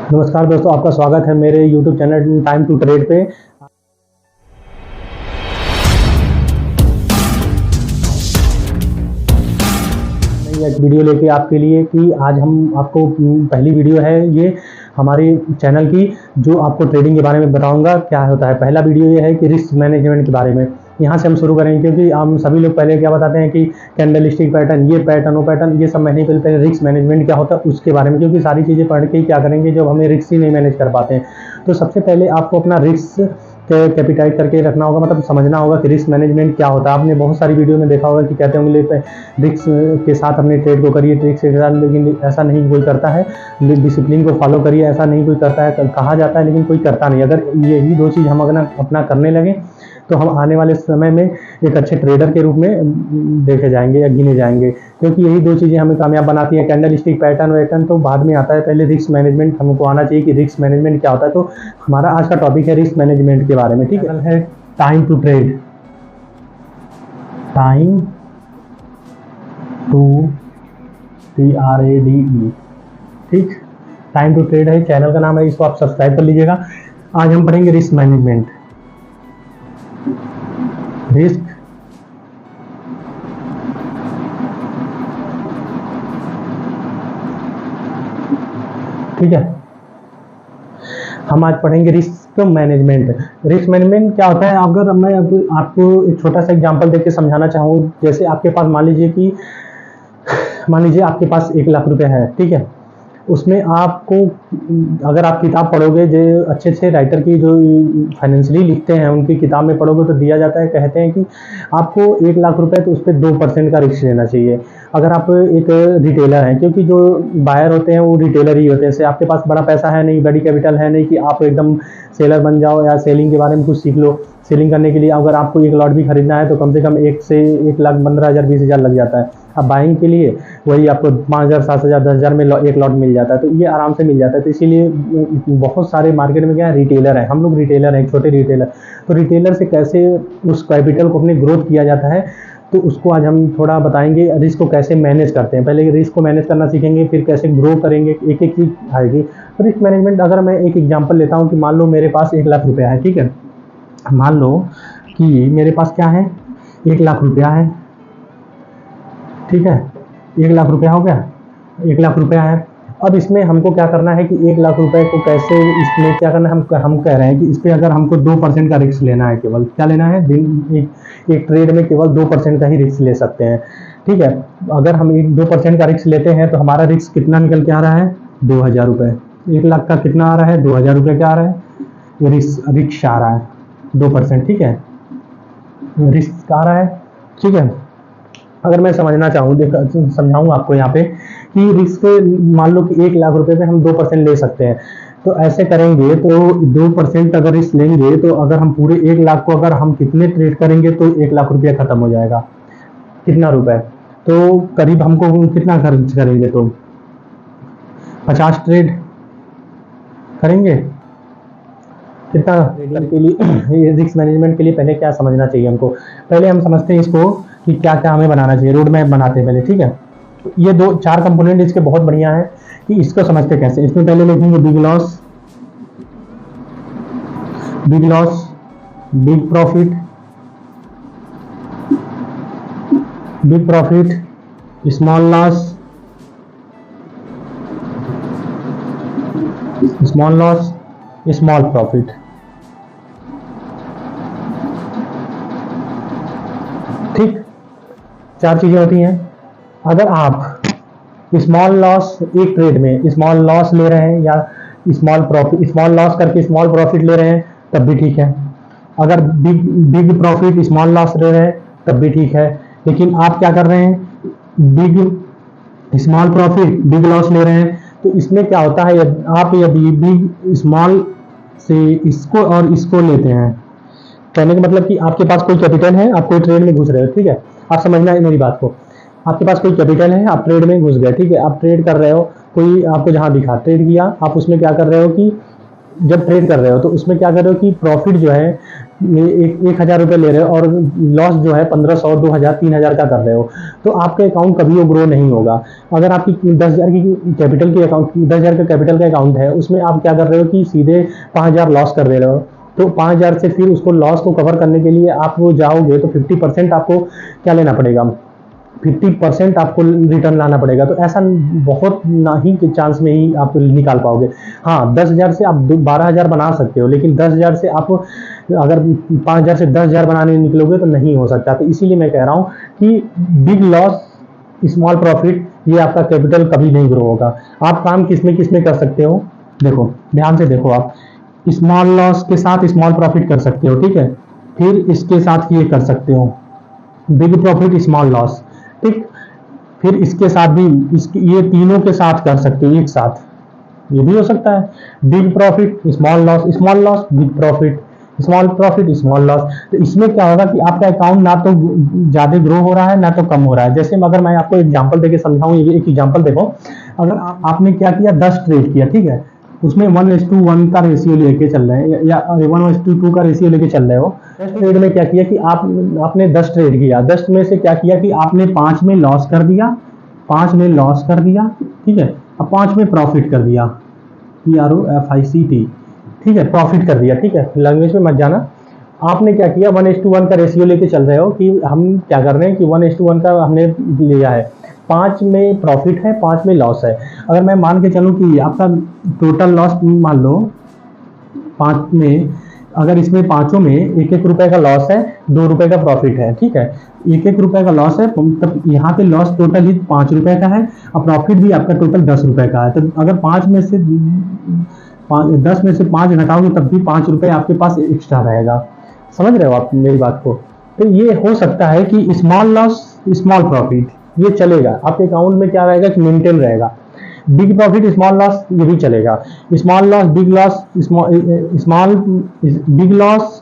नमस्कार दोस्तों, आपका स्वागत है मेरे YouTube channel time to trade पे। मैं एक वीडियो लेके आपके लिए कि आज हम आपको पहली वीडियो है ये हमारे चैनल की, जो आपको ट्रेडिंग के बारे में बताऊंगा क्या होता है। पहला वीडियो ये है कि रिस्क मैनेजमेंट के बारे में, यहाँ से हम शुरू करेंगे क्योंकि हम सभी लोग पहले क्या बताते हैं कि कैंडलस्टिक पैटर्न, ये पैटर्न, वो पैटर्न, ये सब मैं नहीं, पहले रिस्क मैनेजमेंट क्या होता है उसके बारे में, क्योंकि सारी चीज़ें पढ़ के क्या करेंगे जब हमें रिस्क ही नहीं मैनेज कर पाते हैं। तो सबसे पहले आपको अपना रिस्क कैपिटाइज करके रखना होगा, मतलब समझना होगा कि रिस्क मैनेजमेंट क्या होता है। आपने बहुत सारी वीडियो में देखा होगा कि कहते होंगे रिस्क के साथ अपने ट्रेड को करिए, ट्रिक्स के साथ, लेकिन ऐसा नहीं कोई करता है। डिसिप्लिन को फॉलो करिए, ऐसा नहीं कोई करता है, कहा जाता है लेकिन कोई करता नहीं। अगर यही दो चीज़ हम अगर अपना करने लगे तो हम आने वाले समय में एक अच्छे ट्रेडर के रूप में देखे जाएंगे या गिने जाएंगे, क्योंकि यही दो चीज़ें हमें कामयाब बनाती हैं। कैंडल स्टिक पैटर्न वैटर्न तो बाद में आता है, पहले रिस्क मैनेजमेंट हमको आना चाहिए कि रिस्क मैनेजमेंट क्या होता है। तो हमारा आज का टॉपिक है रिस्क मैनेजमेंट के बारे में। ठीक है, time to trade, time to TRADE, ठीक, टाइम टू ट्रेड है चैनल का नाम है, इसको आप सब्सक्राइब कर लीजिएगा। आज हम पढ़ेंगे रिस्क मैनेजमेंट, रिस्क ठीक है। हम आज पढ़ेंगे रिस्क मैनेजमेंट। रिस्क मैनेजमेंट क्या होता है, अगर मैं आपको एक छोटा सा एग्जांपल देके समझाना चाहूँ, जैसे आपके पास मान लीजिए आपके पास 1,00,000 रुपए है, ठीक है। उसमें आपको, अगर आप किताब पढ़ोगे, जो अच्छे राइटर की जो फाइनेंशियली लिखते हैं उनकी किताब में पढ़ोगे तो दिया जाता है, कहते हैं कि आपको 1,00,000 रुपए तो उस पर 2% का रिस्क लेना चाहिए। अगर आप एक रिटेलर हैं, क्योंकि जो बायर होते हैं वो रिटेलर ही होते हैं। जैसे आपके पास बड़ा पैसा है नहीं, बड़ी कैपिटल है नहीं कि आप एकदम सेलर बन जाओ या सेलिंग के बारे में कुछ सीख लो। सेलिंग करने के लिए अगर आपको एक लॉट भी खरीदना है तो कम से कम 1,15,000 20,000 लग जाता है। अब बाइंग के लिए वही आपको 5,000 7,000 10,000 में एक लॉट मिल जाता है, तो ये आराम से मिल जाता है। तो इसीलिए बहुत सारे मार्केट में क्या है, रिटेलर है, हम लोग रिटेलर हैं, छोटे रिटेलर। तो रिटेलर से कैसे उस कैपिटल को अपने ग्रोथ किया जाता है, तो उसको आज हम थोड़ा बताएंगे। रिस्क को कैसे मैनेज करते हैं, पहले रिस्क को मैनेज करना सीखेंगे, फिर कैसे ग्रो करेंगे, एक एक चीज आएगी। तो रिस्क मैनेजमेंट, अगर मैं एक एग्जांपल लेता हूँ कि मान लो मेरे पास 1,00,000 रुपया है, ठीक है। मान लो कि मेरे पास क्या है, 1,00,000 रुपया है, ठीक है। 1,00,000 रुपया हो गया, 1,00,000 रुपया है। अब इसमें हमको क्या करना है कि 1,00,000 रुपए को कैसे, इसमें क्या करना है, हम कह रहे हैं कि इस पर अगर हमको 2% का रिस्क लेना है, केवल क्या लेना है, एक ट्रेड में केवल 2% का ही रिस्क ले सकते हैं, ठीक है। अगर हम 2% का रिस्क लेते हैं तो हमारा रिस्क कितना निकल के आ रहा है, 2,000 रुपये। 1,00,000 का कितना आ रहा है, 2,000 रुपये क्या आ रहा है, रिस्क आ रहा है 2%, ठीक है, रिस्क आ रहा है, ठीक है। अगर मैं समझना चाहूँ, समझाऊँ आपको यहाँ पे कि रिस्क, मान लो कि 1,00,000 रुपए पे हम 2% ले सकते हैं। तो ऐसे करेंगे तो 2% अगर रिस्क लेंगे तो अगर हम पूरे 1,00,000 को अगर हम कितने ट्रेड करेंगे तो 1,00,000 रुपया खत्म हो जाएगा। कितना रुपए, तो करीब हमको कितना खर्च करेंगे, तो 50 ट्रेड करेंगे। कितना ट्रेडिंग के लिए, रिस्क मैनेजमेंट के लिए पहले क्या समझना चाहिए हमको, पहले हम समझते हैं इसको कि क्या क्या हमें बनाना चाहिए, रोड मैप बनाते हैं पहले, ठीक है। ये 4 कंपोनेंट इसके बहुत बढ़िया है कि इसको समझते कैसे। इसमें पहले लिखेंगे big loss, big profit, small loss, small profit, ठीक, 4 चीजें होती हैं। अगर आप स्मॉल लॉस, एक ट्रेड में स्मॉल लॉस ले रहे हैं या स्मॉल लॉस करके स्मॉल प्रॉफिट ले रहे हैं तब भी ठीक है। अगर बिग प्रॉफिट स्मॉल लॉस ले रहे हैं तब भी ठीक है। लेकिन आप क्या कर रहे हैं, big small profit big loss ले रहे हैं, तो इसमें क्या होता है, आप यदि बिग स्मॉल से इसको और इसको लेते हैं, कहने का मतलब कि आपके पास कोई कैपिटल है, आप कोई ट्रेड में घुस रहे हो, ठीक है। आप समझना है मेरी बात को, आपके पास कोई कैपिटल है, आप ट्रेड में घुस गए, ठीक है। आप ट्रेड कर रहे हो, कोई आपको जहां दिखा ट्रेड किया, आप उसमें क्या कर रहे हो कि जब ट्रेड कर रहे हो तो उसमें क्या कर रहे हो कि प्रॉफिट जो है 1,000 रुपये ले रहे हो और लॉस जो है 1500, 2000, 3000 का कर रहे हो, तो आपका अकाउंट कभी वो ग्रो नहीं होगा। अगर आपकी 10,000 की कैपिटल की अकाउंट, 10,000 का कैपिटल का अकाउंट है, उसमें आप क्या कर रहे हो कि सीधे 5,000 लॉस कर दे रहे हो, तो 5,000 से फिर उसको लॉस को कवर करने के लिए आप वो जाओगे तो 50% आपको क्या लेना पड़ेगा, 50% आपको रिटर्न लाना पड़ेगा। तो ऐसा बहुत ना ही के चांस में ही आप निकाल पाओगे। हाँ, 10,000 से आप 12,000 बना सकते हो, लेकिन 10,000 से आप अगर 5,000 से 10,000 बनाने निकलोगे तो नहीं हो सकता। तो इसीलिए मैं कह रहा हूँ कि बिग लॉस स्मॉल प्रॉफिट, ये आपका कैपिटल कभी नहीं ग्रो होगा। आप काम किसमें किसमें कर सकते हो, देखो ध्यान से देखो, आप स्मॉल लॉस के साथ स्मॉल प्रॉफिट कर सकते हो, ठीक है, फिर इसके साथ ये कर सकते हो बिग प्रॉफिट स्मॉल लॉस, ठीक, फिर इसके साथ भी ये तीनों के साथ कर सकते हो एक साथ, ये भी हो सकता है, big profit small loss big profit small loss. तो इसमें क्या होगा कि आपका अकाउंट ना तो ज्यादा ग्रो हो रहा है ना तो कम हो रहा है। जैसे अगर मैं आपको एग्जांपल देके समझाऊं, ये एक एग्जांपल देखो, अगर आपने क्या किया, 10 ट्रेड किया, ठीक है, उसमें 1:1 का रेशियो लेके चल रहे हैं या 1:2 का रेशियो लेके चल रहे हो। 10 ट्रेड में क्या किया कि आपने 10 ट्रेड किया, 10 में से क्या किया कि आपने 5 में लॉस कर दिया, 5 में लॉस कर दिया, ठीक है, अब 5 में प्रॉफिट कर दिया, PROFICT, ठीक है, प्रॉफिट कर दिया, ठीक है, लैंग्वेज में मत जाना। आपने क्या किया, 1:1 का रेशियो लेके चल रहे हो कि हम क्या कर रहे हैं कि 1:1 का हमने लिया है, 5 में प्रॉफिट है, 5 में लॉस है। अगर मैं मान के चलूं कि आपका टोटल लॉस मान लो 5 में, अगर इसमें पांचों में 1-1 रुपए का लॉस है, 2 रुपए का प्रॉफिट है, ठीक है, 1-1 रुपए का लॉस है, तब यहाँ पे लॉस टोटल ही 5 रुपए का है और प्रॉफिट भी आपका टोटल 10 रुपए का है। तो अगर 10 में से 5 घटाओगे तब भी 5 रुपए आपके पास एक्स्ट्रा रहेगा। समझ रहे हो आप मेरी बात को? तो ये हो सकता है कि स्मॉल लॉस स्मॉल प्रॉफिट ये चलेगा, आपके अकाउंट में क्या रहेगा कि मेंटेन रहेगा। बिग प्रॉफिट स्मॉल लॉस ये भी चलेगा, small loss big loss, small big loss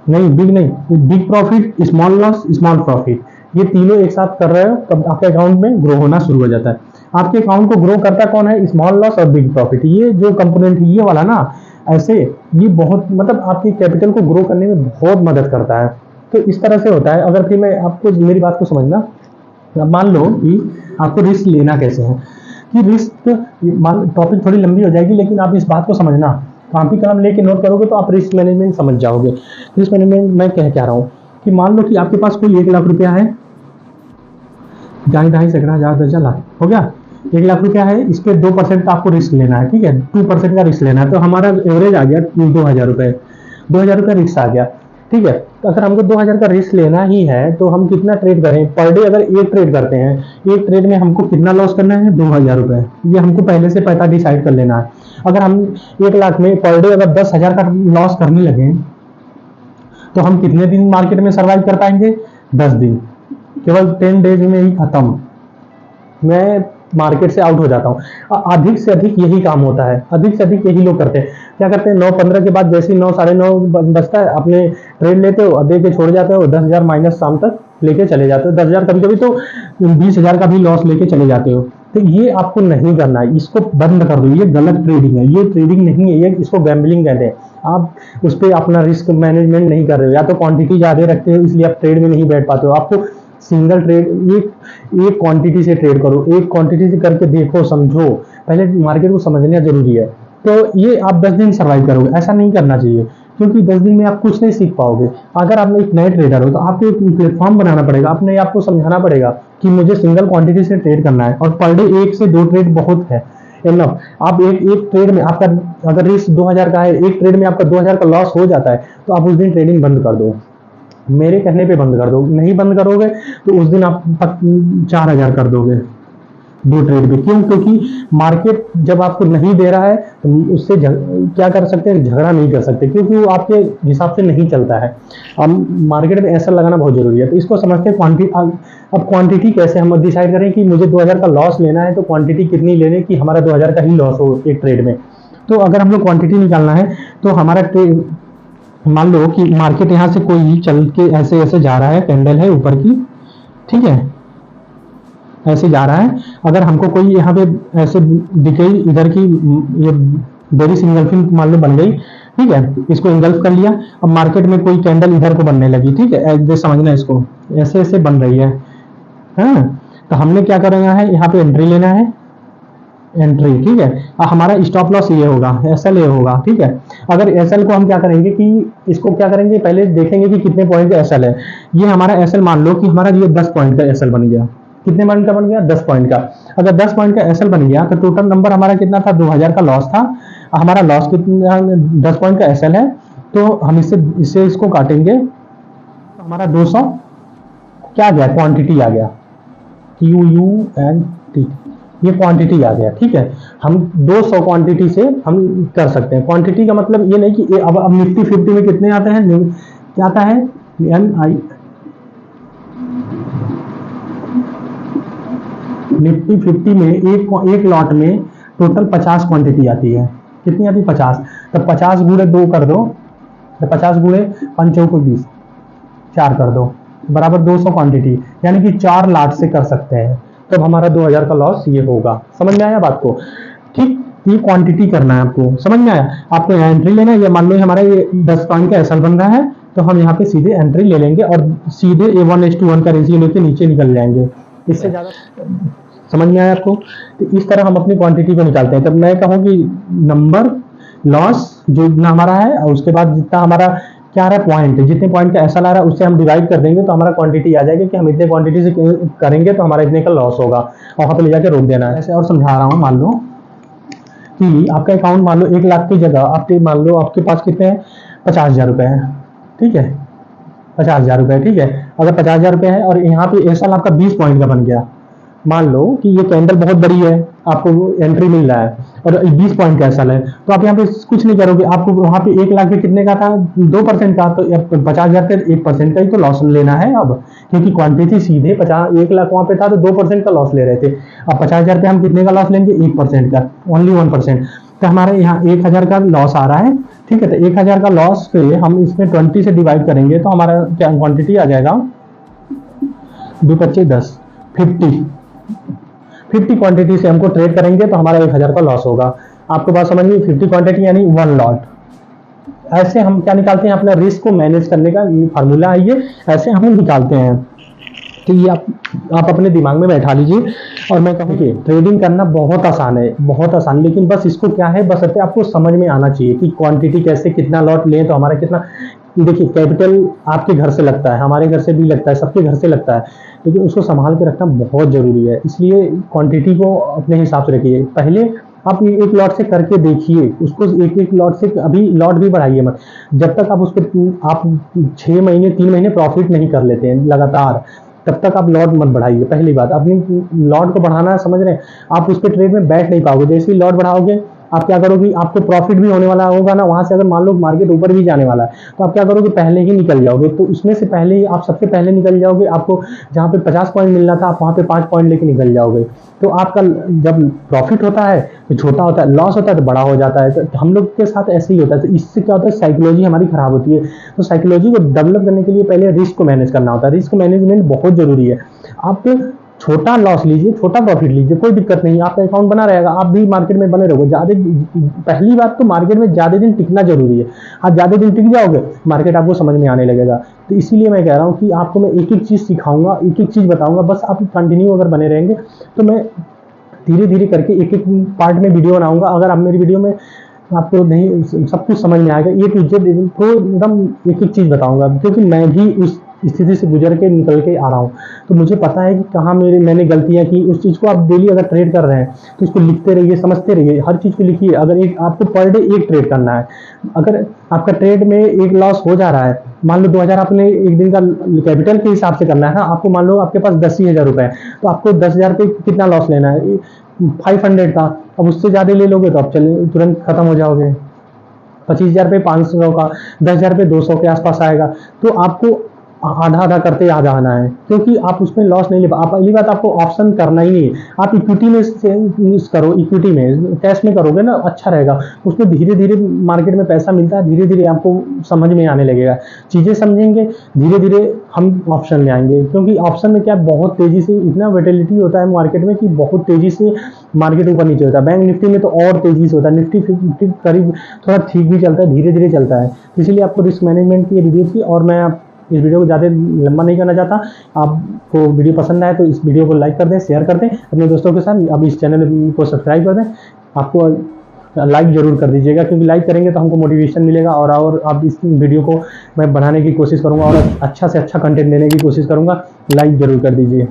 नहीं, बिग नहीं, big profit small loss small profit, ये तीनों एक साथ कर रहे हो तब आपके अकाउंट में ग्रो होना शुरू हो जाता है। आपके अकाउंट को ग्रो करता कौन है, स्मॉल लॉस और बिग प्रॉफिट, ये जो कंपोनेंट ये वाला ना, ऐसे ये बहुत मतलब आपकी कैपिटल को ग्रो करने में बहुत मदद करता है। तो इस तरह से होता है। अगर फिर मैं आपको मेरी बात को समझना, मान लो कि आपको रिस्क लेना कैसे है, कि रिस्क, टॉपिक थोड़ी लंबी हो जाएगी लेकिन आप इस बात को समझना, कॉपी कलम लेके नोट करोगे तो आप रिस्क मैनेजमेंट समझ जाओगे। रिस्क मैनेजमेंट मैं कह रहा हूँ कि मान लो कि आपके पास कोई 1 लाख रुपया है, 2.5 सेकंड, 1000 लाख हो गया, 1 लाख रुपया है, इस पे 2% का आपको रिस्क लेना है, ठीक है, 2% का रिस्क लेना है, तो हमारा एवरेज आ गया 2,000 रुपये, 2,000 रुपया रिस्क आ गया, ठीक है। तो अगर हमको 2,000 का रिस्क लेना ही है तो हम कितना ट्रेड करें पर डे, अगर एक ट्रेड करते हैं, एक ट्रेड में हमको कितना लॉस करना है, 2,000 रुपये, ये हमको पहले से पता डिसाइड कर लेना है। अगर हम 1 लाख में पर डे अगर 10,000 का लॉस करने लगे तो हम कितने दिन मार्केट में सर्वाइव कर पाएंगे, 10 दिन, केवल 10 डेज में ही खत्म, मैं मार्केट से आउट हो जाता हूँ। अधिक से अधिक यही काम होता है, अधिक से अधिक यही लोग करते हैं। क्या करते हैं, 9:15 के बाद जैसे ही 9, 9:30 बजता है, अपने ट्रेड लेते हो, दे के छोड़ जाते हो, 10,000 माइनस शाम तक लेके चले जाते हो, 10,000 कभी कभी तो 20,000 का भी लॉस लेके चले जाते हो। तो ये आपको नहीं करना है, इसको बंद कर दो, ये गलत ट्रेडिंग है, ये ट्रेडिंग नहीं है, ये इसको गैम्बलिंग कहते हैं। आप उस पर अपना रिस्क मैनेजमेंट नहीं कर रहे हो, या तो क्वांटिटी ज्यादा रखते हो इसलिए आप ट्रेड में नहीं बैठ पाते हो। आपको सिंगल ट्रेड, एक क्वांटिटी से ट्रेड करो, एक क्वांटिटी से करके देखो, समझो, पहले मार्केट को समझना जरूरी है। तो ये आप 10 दिन सर्वाइव करोगे, ऐसा नहीं करना चाहिए, क्योंकि 10 दिन में आप कुछ नहीं सीख पाओगे। अगर आप एक नए ट्रेडर हो तो आपको एक प्लेटफॉर्म बनाना पड़ेगा, अपने आपको समझाना पड़ेगा कि मुझे सिंगल क्वांटिटी से ट्रेड करना है और पर डे 1 से 2 ट्रेड बहुत है, इनफ। आप एक ट्रेड में आपका अगर रिस्क 2,000 का है, एक ट्रेड में आपका 2,000 का लॉस हो जाता है तो आप उस दिन ट्रेडिंग बंद कर दो, मेरे कहने पे बंद कर दो। नहीं बंद करोगे तो उस दिन आप 4,000 कर दोगे 2 ट्रेड पे। क्यों? क्योंकि मार्केट जब आपको नहीं दे रहा है तो उससे क्या कर सकते हैं, झगड़ा नहीं कर सकते, क्योंकि वो आपके हिसाब से नहीं चलता है। अब मार्केट में ऐसा लगाना बहुत जरूरी है। तो इसको समझते हैं क्वांटिटी। अब क्वांटिटी कैसे हम डिसाइड करें कि मुझे 2,000 का लॉस लेना है तो क्वांटिटी कितनी लेने की हमारा 2,000 का ही लॉस हो एक ट्रेड में। तो अगर हम लोग क्वांटिटी निकालना है तो हमारा ट्रेड, मान लो कि मार्केट यहाँ से कोई चल के ऐसे ऐसे जा रहा है, कैंडल है ऊपर की, ठीक है, ऐसे जा रहा है। अगर हमको कोई यहाँ पे ऐसे दिखे इधर की ये बेरिश इंगल्फिंग मान लो बन गई, ठीक है, इसको इंगल्फ कर लिया। अब मार्केट में कोई कैंडल इधर को बनने लगी, ठीक है, ऐसे समझना इसको, ऐसे ऐसे बन रही है, हाँ। तो हमने क्या करना है, यहाँ पे एंट्री लेना है, एंट्री, ठीक है। हमारा स्टॉप लॉस ये होगा, एसएल ये होगा, ठीक है। अगर एसएल को हम क्या करेंगे कि इसको क्या करेंगे, पहले देखेंगे कि कितने पॉइंट का एसएल है। ये हमारा एसएल मान लो कि हमारा ये 10 पॉइंट का एसएल बन गया। कितने पॉइंट का बन गया, 10 पॉइंट का। अगर 10 पॉइंट का एसएल बन गया तो टोटल नंबर हमारा कितना था, 2000 का लॉस था। हमारा लॉस कितना, 10 पॉइंट का एसएल है, तो हम इससे इसको काटेंगे तो हमारा 200 क्या आ गया, क्वांटिटी आ गया, QUNT, ये क्वांटिटी आ गया, ठीक है। हम 200 क्वांटिटी से हम कर सकते हैं। क्वांटिटी का मतलब ये नहीं कि अब निफ्टी 50 में कितने आते हैं, क्या आता है, निफ्टी 50 में एक लॉट में टोटल 50 क्वांटिटी आती है। कितनी आती है, 50। तो 50 गुणे 2 कर दो, तो 50 गुणे 5 चौको 20, 4 कर दो, बराबर 200 क्वांटिटी, यानी कि 4 लाट से कर सकते हैं। तब हमारा 2000 का लॉस ये होगा। समझ में आया बात को, ठीक। ये क्वांटिटी करना है आपको, समझ में आया। आपको यहाँ एंट्री लेना है, ये मान लो हमारा ये 10 पॉइंट का एसएल बन रहा है, तो हम यहाँ पे सीधे एंट्री ले लेंगे और सीधे A1:1 का रेशियो लेके नीचे निकल जाएंगे। इससे ज्यादा समझ में आया आपको। तो इस तरह हम अपनी क्वांटिटी को निकालते हैं। तब मैं कहूँ कि नंबर लॉस जो इतना हमारा है, और उसके बाद जितना हमारा क्या आ रहा है, पॉइंट, जितने पॉइंट का एसएल आ रहा है उससे हम डिवाइड कर देंगे, तो हमारा क्वांटिटी आ जाएगी कि हम इतने क्वांटिटी से करेंगे तो हमारा इतने का लॉस होगा, और वहां पे ले जाके रोक देना है। ऐसे और समझा रहा हूँ। मान लो कि आपका अकाउंट मान लो 1 लाख की जगह आपके मान लो आपके पास कितने हैं, 50,000 रुपए है, ठीक है, 50,000 रुपए, ठीक है। अगर 50,000 रुपए है और यहाँ पे एसएल आपका 20 पॉइंट का बन गया, मान लो कि ये कैंडल बहुत बड़ी है, आपको एंट्री मिल रहा है और 20 पॉइंट का एसएल है, तो आप यहाँ पे कुछ नहीं करोगे। आपको वहां पे 1 लाख के कितने का था, 2% का, तो 50,000 पे 1% का ही तो लॉस लेना है अब, क्योंकि क्वांटिटी सीधे 1 लाख वहां पे था तो 2% का लॉस ले रहे थे। अब 50,000 पे हम कितने का लॉस लेंगे, 1% का, ओनली 1%। तो हमारे यहाँ 1,000 का लॉस आ रहा है, ठीक है। तो 1,000 का लॉस पे हम इसमें 20 से डिवाइड करेंगे तो हमारा क्या क्वांटिटी आ जाएगा, 2 25 10, 50 क्वांटिटी से हमको ट्रेड करेंगे तो हमारा 1,000 का लॉस होगा। आपको बात समझ में, 50 क्वांटिटी यानी 1 लॉट। ऐसे हम क्या निकालते हैं, अपना रिस्क को मैनेज करने का ये फार्मूला है, ये ऐसे हम निकालते हैं। तो ये आप अपने दिमाग में बैठा लीजिए। और मैं कहूँ कि ट्रेडिंग करना बहुत आसान है, बहुत आसान, लेकिन बस इसको क्या है, बस आपको समझ में आना चाहिए कि क्वांटिटी कैसे, कितना लॉट लें तो हमारा कितना। देखिए कैपिटल आपके घर से लगता है, हमारे घर से भी लगता है, सबके घर से लगता है, लेकिन उसको संभाल के रखना बहुत जरूरी है। इसलिए क्वांटिटी को अपने हिसाब से रखिए। पहले आप एक लॉट से करके देखिए, उसको एक लॉट से, अभी लॉट भी बढ़ाइए मत, जब तक आप उसको आप 6 महीने 3 महीने प्रॉफिट नहीं कर लेते हैं लगातार, तब तक आप लॉट मत बढ़ाइए। पहली बात, अपनी लॉट को बढ़ाना, समझ रहे हैं, आप उसके ट्रेड में बैठ नहीं पाओगे। जैसे ही लॉट बढ़ाओगे आप क्या करोगे, आपको प्रॉफिट भी होने वाला होगा ना, वहां से अगर मान लो मार्केट ऊपर भी जाने वाला है तो आप क्या करोगे, पहले ही निकल जाओगे। तो उसमें से पहले ही आप सबसे पहले निकल जाओगे। आपको जहां पे 50 पॉइंट मिलना था आप वहां पे 5 पॉइंट लेके निकल जाओगे। तो आपका जब प्रॉफिट होता है तो छोटा होता है, लॉस होता है तो बड़ा हो जाता है। तो हम लोग के साथ ऐसे ही होता है। तो इससे क्या होता है, साइकोलॉजी हमारी खराब होती है। तो साइकोलॉजी को डेवलप करने के लिए पहले रिस्क को मैनेज करना होता है। रिस्क मैनेजमेंट बहुत जरूरी है। आप छोटा लॉस लीजिए, छोटा प्रॉफिट लीजिए, कोई दिक्कत नहीं, आपका अकाउंट बना रहेगा, आप भी मार्केट में बने रहोगे। ज्यादा, पहली बात तो मार्केट में ज्यादा दिन टिकना जरूरी है। आप ज्यादा दिन टिक जाओगे, मार्केट आपको समझ में आने लगेगा। तो इसीलिए मैं कह रहा हूँ कि आपको मैं एक एक चीज सिखाऊंगा, एक एक चीज बताऊंगा। बस आप कंटिन्यू अगर बने रहेंगे तो मैं धीरे धीरे करके एक एक पार्ट में वीडियो बनाऊंगा। अगर आप मेरी वीडियो में आपको नहीं सब कुछ समझ में आएगा, ये टू जेड तो एकदम एक एक चीज बताऊंगा, क्योंकि मैं भी उस स्थिति से गुजर के निकल के आ रहा हूँ। तो मुझे पता है कि कहाँ मैंने गलतियां की। उस चीज को आप डेली अगर ट्रेड कर रहे हैं तो इसको लिखते रहिए, समझते रहिए, हर चीज को लिखिए। अगर एक आपको पर डे एक ट्रेड करना है, अगर आपका ट्रेड में एक लॉस हो जा रहा है, मान लो 2000 आपने एक दिन का कैपिटल के हिसाब से करना है ना, आपको मान लो आपके पास 10,000 रुपए है, तो आपको 10,000 पे कितना लॉस लेना है, 500 का। अब उससे ज्यादा ले लोगे तो आप चले तुरंत खत्म हो जाओगे। 25,000 पे 500 का, 10,000 पे 200 के आसपास आएगा। तो आपको आधा आधा करते आ जाना है, क्योंकि आप उसमें लॉस नहीं ले पा। पहली बात, आपको ऑप्शन करना ही नहीं है। आप इक्विटी में करो, इक्विटी में कैश में करोगे ना अच्छा रहेगा। उसमें धीरे धीरे मार्केट में पैसा मिलता है, धीरे धीरे आपको समझ में आने लगेगा, चीज़ें समझेंगे, धीरे धीरे हम ऑप्शन में आएंगे। क्योंकि ऑप्शन में क्या बहुत तेज़ी से इतना वोलेटिलिटी होता है मार्केट में कि बहुत तेज़ी से मार्केट ऊपर नीचे होता है। बैंक निफ्टी में तो और तेज़ी से होता है, निफ्टी 50 करीब थोड़ा ठीक भी चलता है, धीरे धीरे चलता है। इसलिए आपको रिस्क मैनेजमेंट की वीडियो थी, और मैं इस वीडियो को ज़्यादा लंबा नहीं करना चाहता। आपको वीडियो पसंद आए तो इस वीडियो को लाइक कर दें, शेयर कर दें अपने दोस्तों के साथ। अब इस चैनल को सब्सक्राइब कर दें। आपको लाइक ज़रूर कर दीजिएगा, क्योंकि लाइक करेंगे तो हमको मोटिवेशन मिलेगा, और आप इस वीडियो को मैं बढ़ाने की कोशिश करूँगा और अच्छा से अच्छा कंटेंट देने की कोशिश करूँगा। लाइक ज़रूर कर दीजिए।